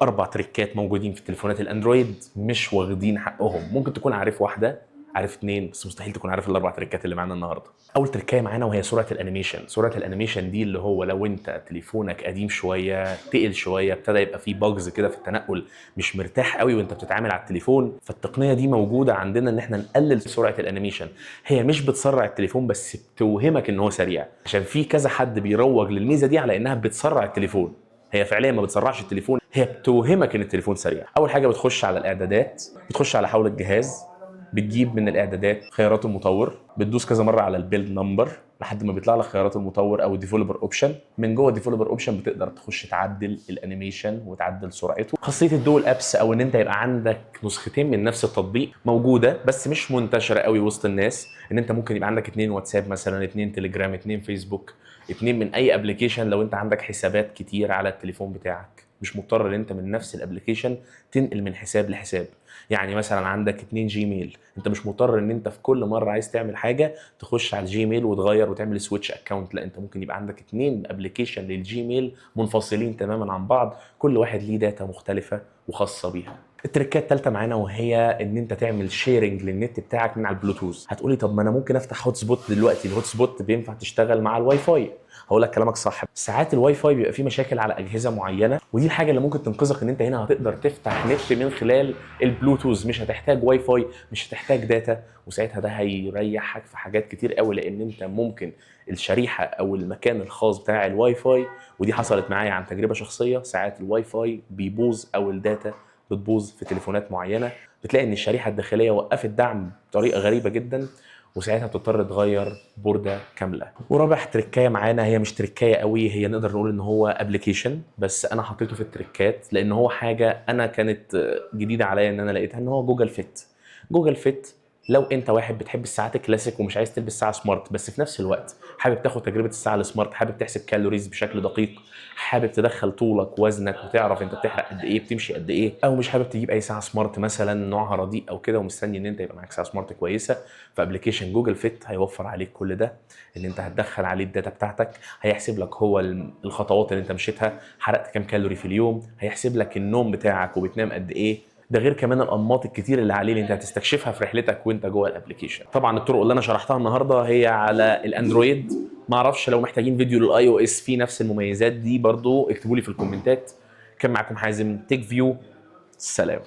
4 تريكات موجودين في تليفونات الاندرويد مش واخدين حقهم. ممكن تكون عارف واحده، عارف 2، بس مستحيل تكون عارف ال4 تريكات اللي معانا النهارده. اول تريكايه معانا وهي سرعه الانيميشن. سرعه الانيميشن دي اللي هو لو انت تليفونك قديم شويه، تقل شويه، ابتدى يبقى فيه باجز كده في التنقل، مش مرتاح قوي وانت بتتعامل على التليفون، فالتقنيه دي موجوده عندنا ان احنا نقلل سرعه الانيميشن. هي مش بتسرع التليفون بس بتوهمك ان هو سريع، عشان في كذا حد بيروج للميزه دي على انها بتسرع التليفون. هي فعليا ما بتسرعش التليفون، هي بتوهمك ان التليفون سريع. اول حاجه بتخش على الاعدادات، بتخش على حول الجهاز، بتجيب من الاعدادات خيارات المطور، بتدوس كذا مره على البيلد نمبر لحد ما بيطلع لك خيارات المطور او الديفلوبر اوبشن. من جوه الديفلوبر اوبشن بتقدر تخش تعدل الانيميشن وتعدل سرعته. خاصيه الدول ابس او ان انت يبقى عندك نسختين من نفس التطبيق موجوده بس مش منتشره قوي وسط الناس. ان انت ممكن يبقى عندك 2 واتساب مثلا، 2 تليجرام، 2 فيسبوك، 2 من اي ابلكيشن. لو انت عندك حسابات كتير على التليفون بتاعك مش مضطر ان انت من نفس الابلكيشن تنقل من حساب لحساب. يعني مثلا عندك 2 جيميل، انت مش مضطر ان انت في كل مره عايز تعمل حاجه تخش على الجيميل وتغير وتعمل سويتش اكونت. لا، انت ممكن يبقى عندك 2 ابلكيشن للجيميل منفصلين تماما عن بعض، كل واحد ليه داتا مختلفه وخاصه بيها. التركات الثالثه معانا وهي ان انت تعمل شيرنج للنت بتاعك من على البلوتوث. هتقولي طب ما انا ممكن افتح هوت سبوت دلوقتي، الهوت سبوت بينفع تشتغل مع الواي فاي. هقول لك كلامك صح، ساعات الواي فاي بيبقى فيه مشاكل على اجهزه معينه، ودي الحاجه اللي ممكن تنقذك. ان انت هنا هتقدر تفتح نت من خلال البلوتوث، مش هتحتاج واي فاي، مش هتحتاج داتا، وساعتها ده هيريحك في حاجات كتير قوي. لان انت ممكن الشريحه او المكان الخاص بتاع الواي فاي، ودي حصلت معايا عن تجربه شخصيه، ساعات الواي فاي بيبوظ او الداتا بتبوظ في تليفونات معينه، بتلاقي ان الشريحه الداخليه وقفت دعم بطريقه غريبه جدا، وساعتها بتضطر تغير بورده كامله. ورابع تركايه معانا، هي مش تركايه قوي، هي نقدر نقول ان هو ابلكيشن، بس انا حطيته في التركات لان هو حاجه انا كانت جديده عليا ان انا لقيتها، ان هو جوجل فيت. جوجل فيت لو انت واحد بتحب الساعات الكلاسيك ومش عايز تلبس ساعه سمارت، بس في نفس الوقت حابب تاخد تجربه الساعه السمارت، حابب تحسب كالوريز بشكل دقيق، حابب تدخل طولك وزنك وتعرف انت بتحرق قد ايه، بتمشي قد ايه، او مش حابب تجيب اي ساعه سمارت مثلا نوعها رديء او كده ومستني ان انت يبقى معاك ساعه سمارت كويسه، فابلكيشن جوجل فيت هيوفر عليك كل ده. ان انت هتدخل عليه الداتا بتاعتك، هيحسب لك هو الخطوات اللي انت مشيتها، حرقت كام كالوري في اليوم، هيحسب لك النوم بتاعك وبتنام قد ايه. ده غير كمان الانماط الكتير اللي عليه اللي انت هتستكشفها في رحلتك وانت جوه الابلكيشن. طبعا الطرق اللي انا شرحتها النهارده هي على الاندرويد. ما اعرفش لو محتاجين فيديو للاي او اس فيه نفس المميزات دي برضو اكتبوا لي في الكومنتات. كان معاكم حازم تيك فيو، سلام.